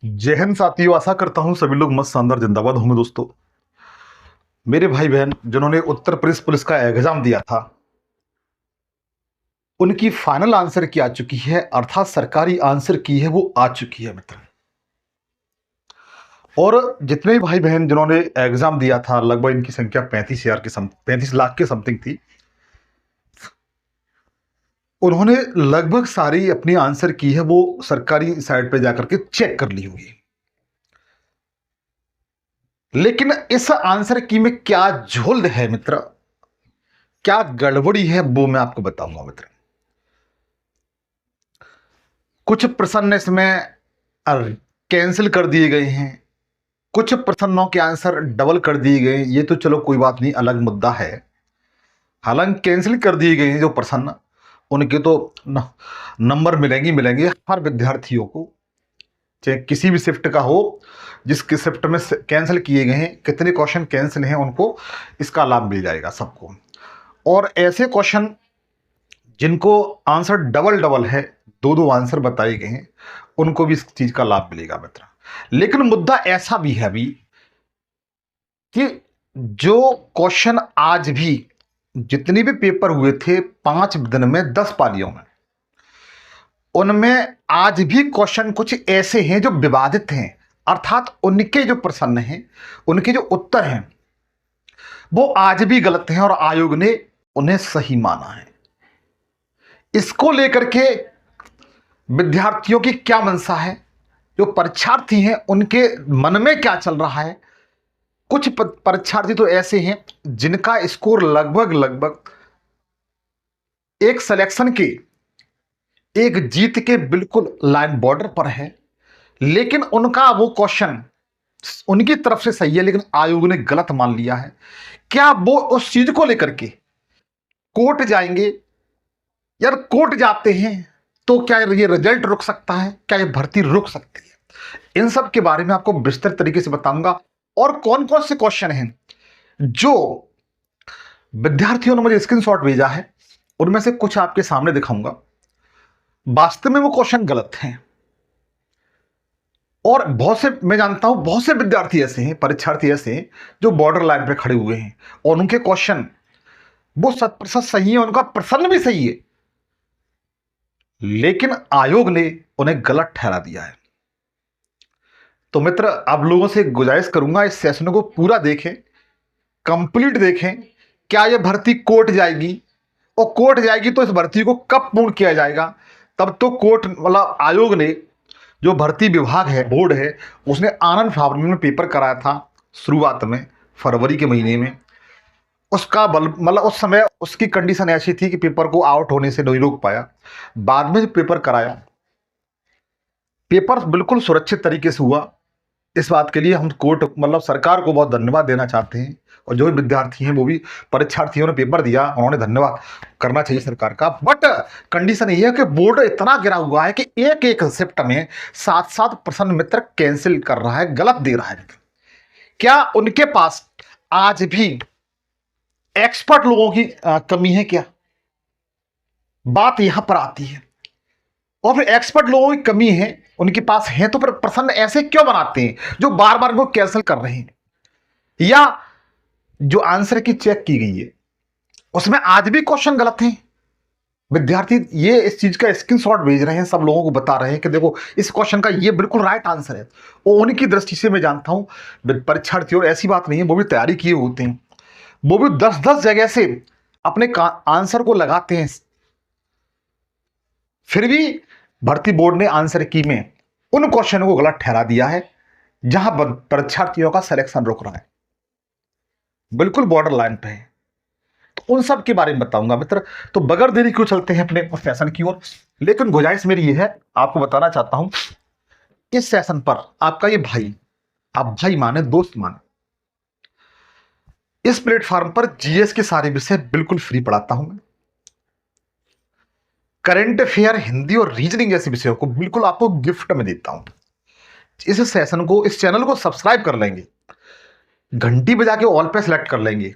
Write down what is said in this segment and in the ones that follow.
जय हिंद साथियों, आशा करता हूं सभी लोग मस्त शानदार जिंदाबाद होंगे। दोस्तों, मेरे भाई बहन जिन्होंने उत्तर प्रदेश पुलिस का एग्जाम दिया था, उनकी फाइनल आंसर की आ चुकी है, अर्थात सरकारी आंसर की है वो आ चुकी है मित्र। और जितने भी भाई बहन जिन्होंने एग्जाम दिया था, लगभग इनकी संख्या 35 लाख के समथिंग थी। उन्होंने लगभग सारी अपनी आंसर की है वो सरकारी साइट पे जाकर के चेक कर ली होगी। लेकिन इस आंसर की में क्या झोल है मित्र, क्या गड़बड़ी है, वो मैं आपको बताऊंगा मित्र। कुछ प्रश्न इसमें कैंसिल कर दिए गए हैं, कुछ प्रश्नों के आंसर डबल कर दिए गए। ये तो चलो कोई बात नहीं, अलग मुद्दा है। हालांकि कैंसिल कर दिए गए हैं जो प्रश्न, उनके तो नंबर मिलेंगे हर विद्यार्थियों को, चाहे किसी भी शिफ्ट का हो। जिसके शिफ्ट में कैंसिल किए गए हैं, कितने क्वेश्चन कैंसिल हैं, उनको इसका लाभ मिल जाएगा सबको। और ऐसे क्वेश्चन जिनको आंसर डबल डबल है, दो दो आंसर बताए गए हैं, उनको भी इस चीज का लाभ मिलेगा मित्र। लेकिन मुद्दा ऐसा भी है अभी कि जो क्वेश्चन आज भी जितने भी पेपर हुए थे 5 दिन में 10 पालियों में, उनमें आज भी क्वेश्चन कुछ ऐसे हैं जो विवादित हैं, अर्थात उनके जो प्रश्न हैं, उनके जो उत्तर हैं, वो आज भी गलत हैं और आयोग ने उन्हें सही माना है। इसको लेकर के विद्यार्थियों की क्या मंशा है, जो परीक्षार्थी हैं उनके मन में क्या चल रहा है। कुछ परीक्षार्थी तो ऐसे हैं जिनका स्कोर लगभग एक सिलेक्शन के, एक जीत के बिल्कुल लाइन बॉर्डर पर है, लेकिन उनका वो क्वेश्चन उनकी तरफ से सही है लेकिन आयोग ने गलत मान लिया है। क्या वो उस चीज को लेकर के कोर्ट जाएंगे? यार कोर्ट जाते हैं तो क्या ये रिजल्ट रुक सकता है, क्या ये भर्ती रुक सकती है? इन सब के बारे में आपको विस्तृत तरीके से बताऊंगा। और कौन कौन से क्वेश्चन हैं जो विद्यार्थियों ने मुझे स्क्रीनशॉट भेजा है, उनमें से कुछ आपके सामने दिखाऊंगा। वास्तव में वो क्वेश्चन गलत हैं और बहुत से, मैं जानता हूं बहुत से विद्यार्थी ऐसे हैं, परीक्षार्थी ऐसे हैं जो बॉर्डर लाइन पे खड़े हुए हैं और उनके क्वेश्चन वो 100% सही है, उनका प्रश्न भी सही है, लेकिन आयोग ने उन्हें गलत ठहरा दिया है। तो मित्र, आप लोगों से गुजारिश करूंगा इस सेशन को पूरा देखें, कंप्लीट देखें। क्या यह भर्ती कोर्ट जाएगी, और कोर्ट जाएगी तो इस भर्ती को कब पूर्ण किया जाएगा? तब तो कोर्ट मतलब आयोग ने, जो भर्ती विभाग है, बोर्ड है, उसने आनंद फानन में पेपर कराया था शुरुआत में, फरवरी के महीने में। उसका मतलब उस समय उसकी कंडीशन ऐसी थी कि पेपर को आउट होने से नहीं रोक पाया। बाद में पेपर कराया, पेपर बिल्कुल सुरक्षित तरीके से हुआ। इस बात के लिए हम कोर्ट मतलब सरकार को बहुत धन्यवाद देना चाहते हैं, और जो भी विद्यार्थी हैं, वो भी परीक्षार्थियों ने पेपर दिया, उन्होंने धन्यवाद करना चाहिए सरकार का। बट कंडीशन ये है कि बोर्ड इतना गिरा हुआ है कि एक एक शिफ्ट में 7-7 प्रश्न मित्र कैंसिल कर रहा है, गलत दे रहा है। क्या उनके पास आज भी एक्सपर्ट लोगों की कमी है क्या? बात यहां पर आती है। और फिर एक्सपर्ट लोगों की कमी है, उनके पास है, तो फिर प्रश्न ऐसे क्यों बनाते हैं जो बार बार वो कैंसिल कर रहे हैं? या जो आंसर की चेक की गई है उसमें आज भी क्वेश्चन गलत हैं। विद्यार्थी ये इस चीज का स्क्रीनशॉट भेज रहे हैं, सब लोगों को बता रहे हैं कि देखो इस क्वेश्चन का ये बिल्कुल राइट आंसर है। और उनकी दृष्टि से मैं जानता हूं परीक्षार्थी, और ऐसी बात नहीं है, वो भी तैयारी किए होते हैं, वो भी 10-10 जगह से अपने आंसर को लगाते हैं, फिर भी भर्ती बोर्ड ने आंसर की में उन क्वेश्चन को गलत ठहरा दिया है जहां परीक्षार्थियों का सिलेक्शन रुक रहा है, बिल्कुल बॉर्डर लाइन पे है। तो उन सब के बारे में बताऊंगा मित्र। तो बगैर देरी क्यों चलते हैं अपने सेशन की ओर। लेकिन गुजारिश मेरी यह है, आपको बताना चाहता हूं, इस सेशन पर आपका ये भाई, आप भाई माने, दोस्त माने, इस प्लेटफॉर्म पर जीएस के सारे विषय बिल्कुल फ्री पढ़ाता हूं मैं। करंट अफेयर, हिंदी और रीजनिंग जैसे विषयों को बिल्कुल आपको गिफ्ट में देता हूं। इस सेशन को, इस चैनल को सब्सक्राइब कर लेंगे, घंटी बजा के ऑल पे सेलेक्ट कर लेंगे,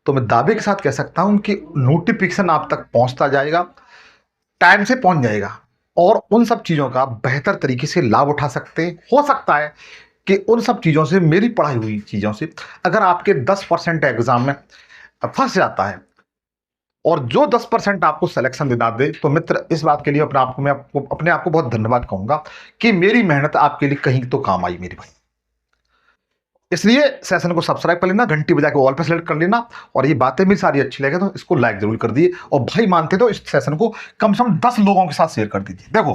तो मैं दावे के साथ कह सकता हूं कि नोटिफिकेशन आप तक पहुंचता जाएगा, टाइम से पहुंच जाएगा, और उन सब चीज़ों का बेहतर तरीके से लाभ उठा सकते हैं। हो सकता है कि उन सब चीज़ों से, मेरी पढ़ाई हुई चीज़ों से, अगर आपके 10% एग्जाम में फंस जाता है और जो 10% आपको सिलेक्शन दिला दे, तो मित्र इस बात के लिए अपने आप को बहुत धन्यवाद कहूंगा कि मेरी मेहनत आपके लिए कहीं तो काम आई मेरे भाई। इसलिए सेशन को सब्सक्राइब कर लेना, घंटी बजा के ऑल पे सेलेक्ट कर लेना, और ये बातें भी सारी अच्छी लगे तो इसको लाइक जरूर कर दिए, और भाई मानते तो इस सेशन को कम से कम 10 लोगों के साथ शेयर कर दीजिए। देखो,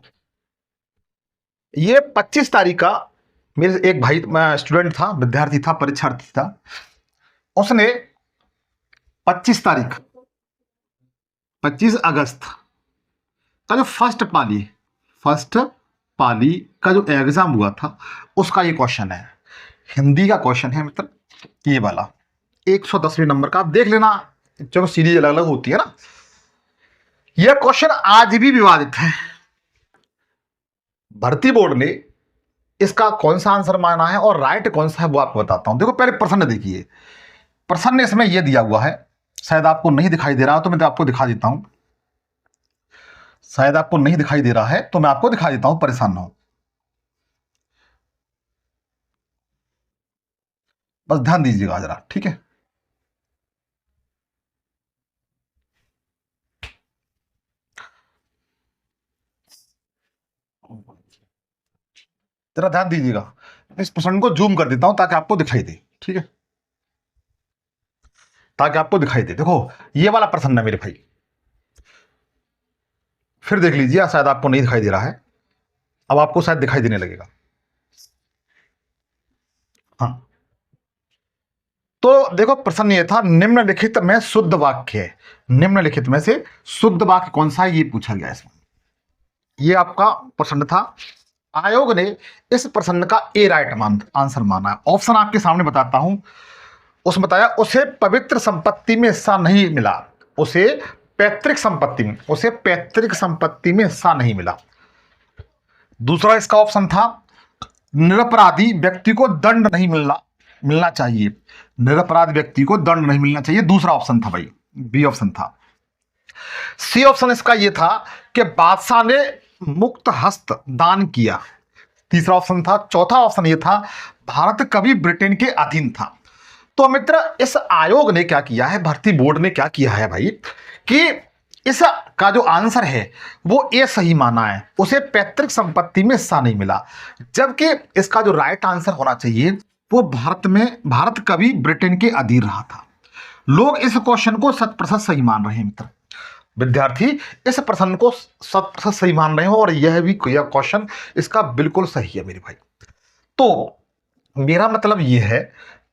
ये 25 तारीख का मेरे एक भाई स्टूडेंट था, विद्यार्थी था, परीक्षार्थी था, उसने 25 तारीख 25 अगस्त का जो फर्स्ट पाली का जो एग्जाम हुआ था, उसका ये क्वेश्चन है, हिंदी का क्वेश्चन है मित्र, ये वाला 110वें नंबर का। आप देख लेना, चलो सीरीज अलग अलग होती है ना। यह क्वेश्चन आज भी विवादित है। भर्ती बोर्ड ने इसका कौन सा आंसर माना है और राइट कौन सा है वो आपको बताता हूं। देखो, पहले प्रश्न देखिए। प्रश्न इसमें यह दिया हुआ है, शायद आपको नहीं दिखाई दे रहा हो तो मैं आपको दिखा देता हूं। शायद आपको नहीं दिखाई दे रहा है तो मैं आपको दिखा देता हूं, परेशान ना हो, बस ध्यान दीजिएगा जरा, ठीक है। जरा ध्यान दीजिएगा, इस प्रश्न को जूम कर देता हूं ताकि आपको दिखाई दे, ठीक है, ताकि आपको दिखाई दे। देखो, ये वाला प्रश्न है मेरे भाई, फिर देख लीजिए, शायद आपको नहीं दिखाई दे रहा है, अब आपको शायद दिखाई देने लगेगा। हाँ, तो देखो, प्रश्न ये था, निम्नलिखित में शुद्ध वाक्य है, निम्नलिखित में से शुद्ध वाक्य कौन सा है, ये पूछा गया इसमें। ये आपका प्रश्न था। आयोग ने इस प्रश्न का ए राइट आंसर माना है। ऑप्शन आपके सामने बताता हूं। उसमें बताया, उसे पवित्र संपत्ति में हिस्सा नहीं मिला, उसे पैतृक संपत्ति में हिस्सा नहीं मिला। दूसरा इसका ऑप्शन था, निरपराधी व्यक्ति को दंड नहीं मिलना चाहिए, निरपराध व्यक्ति को दंड नहीं मिलना चाहिए, दूसरा ऑप्शन था भाई, बी ऑप्शन था। सी ऑप्शन इसका यह था कि बादशाह ने मुक्त हस्त दान किया, तीसरा ऑप्शन था। चौथा ऑप्शन यह था, भारत कभी ब्रिटेन के अधीन था। तो मित्र, इस आयोग ने क्या किया है, भर्ती बोर्ड ने क्या किया है भाई, कि इस का जो आंसर है वो ए सही माना है, उसे पैतृक संपत्ति में हिस्सा नहीं मिला, जबकि इसका जो राइट आंसर होना चाहिए वो भारत कभी ब्रिटेन के अधीन रहा था। लोग इस क्वेश्चन को 100% सही मान रहे हैं मित्र, विद्यार्थी इस प्रश्न को 100% सही मान रहे हो, और यह क्वेश्चन इसका बिल्कुल सही है मेरे भाई। तो मेरा मतलब यह है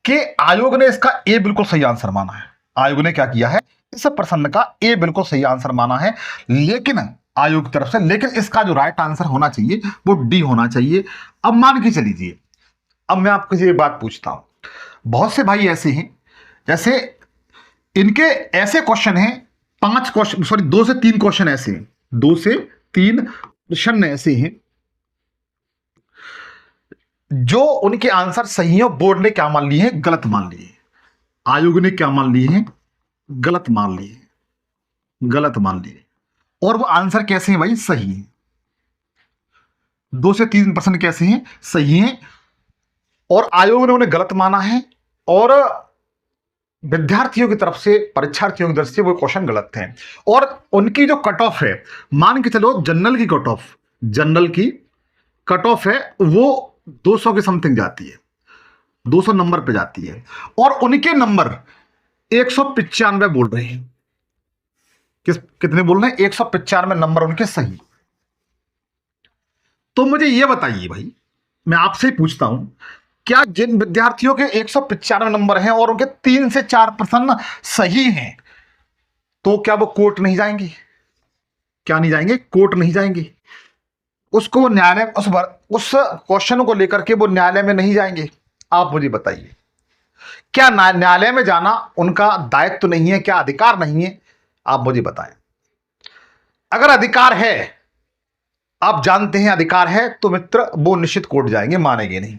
कि आयोग ने इसका ए बिल्कुल सही आंसर माना है। आयोग ने क्या किया है, इस प्रश्न का ए बिल्कुल सही आंसर माना है, लेकिन आयोग की तरफ से, लेकिन इसका जो राइट आंसर होना चाहिए वो डी होना चाहिए। अब मान के चलीजिए, अब मैं आपको ये बात पूछता हूं, बहुत से भाई ऐसे हैं, जैसे इनके ऐसे क्वेश्चन हैं, 5 क्वेश्चन, सॉरी 2 से 3 क्वेश्चन ऐसे हैं, 2 से 3 प्रश्न ऐसे हैं जो उनके आंसर सही है, बोर्ड ने क्या मान लिए हैं, गलत मान लिए, आयोग ने क्या मान लिए हैं, गलत मान लिए, और वो आंसर कैसे हैं भाई, सही है। 2 से 3% कैसे हैं, सही हैं, और आयोग ने उन्हें गलत माना है, और विद्यार्थियों की तरफ से, परीक्षार्थियों की तरफ से वो क्वेश्चन गलत हैं। और उनकी जो कट ऑफ है, मान के चलो जनरल की कट ऑफ है वो 200 के समथिंग जाती है, 200 नंबर पे जाती है, और उनके नंबर 195 बोल रहे हैं। कितने बोल रहे हैं, 195 नंबर उनके सही। तो मुझे यह बताइए भाई, मैं आपसे ही पूछता हूं, क्या जिन विद्यार्थियों के 195 नंबर हैं और उनके 3 से 4 प्रश्न सही हैं, तो क्या वो कोर्ट नहीं जाएंगे, क्या नहीं जाएंगे, कोर्ट नहीं जाएंगे, उसको न्यायालय, उस क्वेश्चन को लेकर के वो न्यायालय में नहीं जाएंगे? आप मुझे बताइए, क्या न्यायालय में जाना उनका दायित्व तो नहीं है, क्या अधिकार नहीं है? आप मुझे बताएं। अगर अधिकार है, आप जानते हैं अधिकार है, तो मित्र वो निश्चित कोर्ट जाएंगे, मानेंगे नहीं।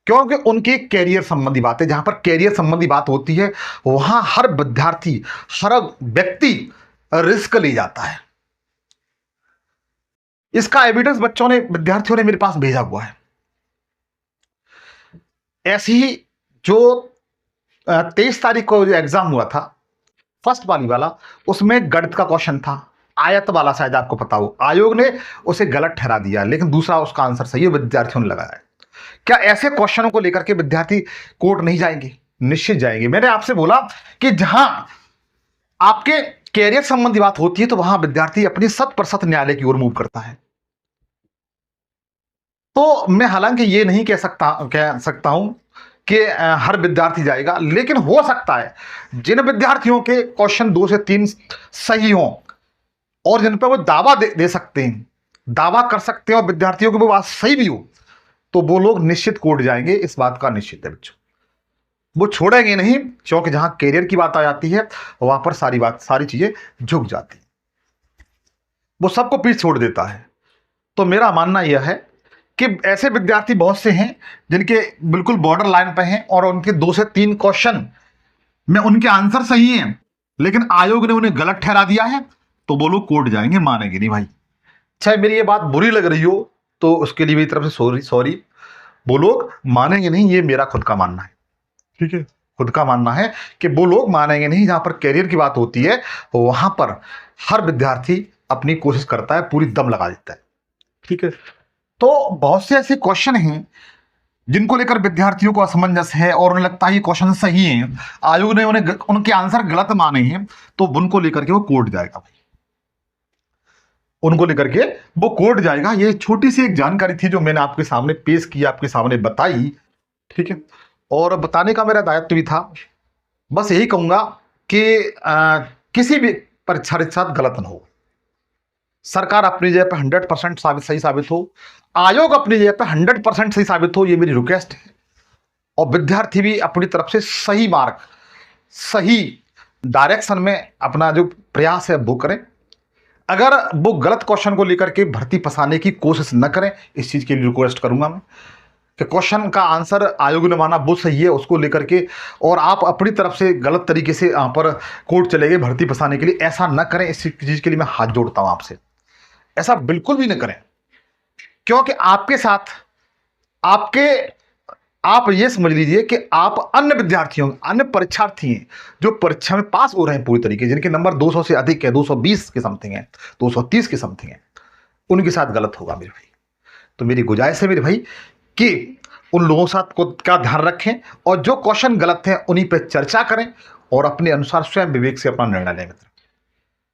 क्योंकि उनके कैरियर संबंधी बातें, जहां पर कैरियर संबंधी बात होती है वहां हर विद्यार्थी, हर व्यक्ति रिस्क ले जाता है। इसका एविडेंस बच्चों ने, विद्यार्थियों ने मेरे पास भेजा हुआ है। ऐसे ही जो 23 तारीख को एग्जाम हुआ था, फर्स्ट वाला, उसमें गणित का क्वेश्चन था, आयत वाला, शायद आपको पता हो। आयोग ने उसे गलत ठहरा दिया, लेकिन दूसरा उसका आंसर सही है, विद्यार्थियों ने लगाया। क्या ऐसे क्वेश्चनों को लेकर के विद्यार्थी कोर्ट नहीं जाएंगे? निश्चित जाएंगे। मैंने आपसे बोला कि जहां आपके कैरियर संबंधी बात होती है तो वहां विद्यार्थी अपनी 100% न्यायालय की ओर मूव करता है। तो मैं हालांकि ये नहीं कह सकता हूं कि हर विद्यार्थी जाएगा, लेकिन हो सकता है जिन विद्यार्थियों के क्वेश्चन 2 से 3 सही हों और जिन पर वो दावा दे सकते हैं, दावा कर सकते हैं और विद्यार्थियों की वो बात सही भी हो, तो वो लोग निश्चित कोर्ट जाएंगे। इस बात का निश्चित है बच्चों, वो छोड़ेंगे नहीं, क्योंकि जहां कैरियर की बात आ जाती है वहां पर सारी चीजें झुक जाती हैं, वो सबको पीछे छोड़ देता है। तो मेरा मानना यह है कि ऐसे विद्यार्थी बहुत से हैं जिनके बिल्कुल बॉर्डर लाइन पे हैं और उनके 2 से 3 क्वेश्चन में उनके आंसर सही हैं, लेकिन आयोग ने उन्हें गलत ठहरा दिया है, तो वो लोग कोर्ट जाएंगे, मानेंगे नहीं भाई। चाहे मेरी ये बात बुरी लग रही हो तो उसके लिए मेरी तरफ से सॉरी। वो लोग मानेंगे नहीं, ये मेरा खुद का मानना है, ठीक है, खुद का मानना है कि वो लोग मानेंगे नहीं। जहां पर कैरियर की बात होती है वहां पर हर विद्यार्थी अपनी कोशिश करता है, पूरी दम लगा देता है, ठीक है। तो बहुत से ऐसे क्वेश्चन हैं जिनको लेकर विद्यार्थियों को असमंजस है और उन्हें लगता है ये क्वेश्चन सही हैं, आयोग ने उनके आंसर गलत माने हैं, तो उनको लेकर के वो कोर्ट जाएगा भाई, उनको लेकर के वो कोर्ट जाएगा। ये छोटी सी एक जानकारी थी जो मैंने आपके सामने पेश की, आपके सामने बताई, ठीक है। और बताने का मेरा दायित्व भी था। बस यही कहूंगा कि किसी भी परीक्षा के साथ गलत न हो, सरकार अपनी जगह पे 100% सही साबित हो, आयोग अपनी जगह पे 100% सही साबित हो, ये मेरी रिक्वेस्ट है। और विद्यार्थी भी अपनी तरफ से सही मार्ग, सही डायरेक्शन में अपना जो प्रयास है वो करें। अगर वो गलत क्वेश्चन को लेकर के भर्ती फंसाने की कोशिश न करें, इस चीज के लिए रिक्वेस्ट करूंगा मैं कि क्वेश्चन का आंसर आयोग ने माना वो सही है, उसको लेकर के और आप अपनी तरफ से गलत तरीके से यहाँ पर कोर्ट चले गए भर्ती फंसाने के लिए, ऐसा न करें। इस चीज के लिए मैं हाथ जोड़ता हूं आपसे, ऐसा बिल्कुल भी न करें, क्योंकि आपके साथ आप ये समझ लीजिए कि आप अन्य विद्यार्थियों, अन्य परीक्षार्थी हैं जो परीक्षा में पास हो रहे हैं पूरी तरीके, जिनके नंबर 200 से अधिक है, 220 के समथिंग है, 230 के समथिंग है, उनके साथ गलत होगा मेरे भाई। तो मेरी गुजारिश है मेरे भाई कि उन लोगों के साथ को क्या ध्यान रखें और जो क्वेश्चन गलत हैं उन्हीं पर चर्चा करें और अपने अनुसार स्वयं विवेक से अपना निर्णय लें मित्र।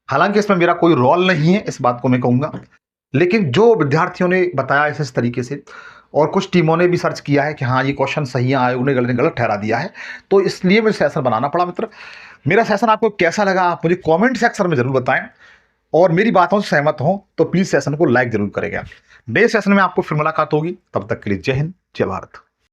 हालांकि इसमें मेरा कोई रोल नहीं है, इस बात को मैं कहूंगा, लेकिन जो विद्यार्थियों ने बताया इस तरीके से, और कुछ टीमों ने भी सर्च किया है कि हाँ ये क्वेश्चन सही है, आयोग ने गलत ठहरा दिया है, तो इसलिए मुझे सेशन बनाना पड़ा मित्र। मेरा सेशन आपको कैसा लगा आप मुझे कमेंट सेक्शन में जरूर बताएं, और मेरी बातों से सहमत हो तो प्लीज सेशन को लाइक जरूर करेगा। नए सेशन में आपको फिर मुलाकात होगी, तब तक के लिए जय हिंद, जय भारत।